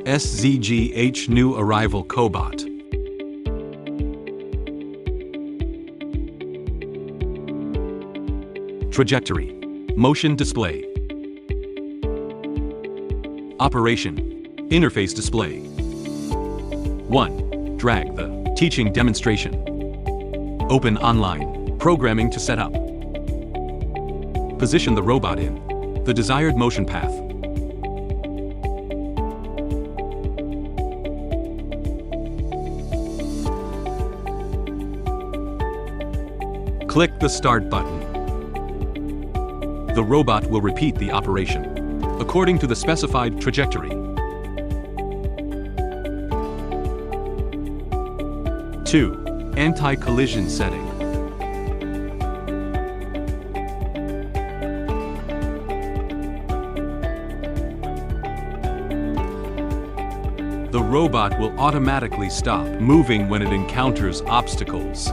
SZGH New Arrival Cobot. Trajectory. Motion display. Operation. Interface display. 1. Drag the teaching demonstration. Open online. Programming to set up. Position the robot in the desired motion path. Click the Start button. The robot will repeat the operation according to the specified trajectory. 2. Anti-collision setting. The robot will automatically stop moving when it encounters obstacles.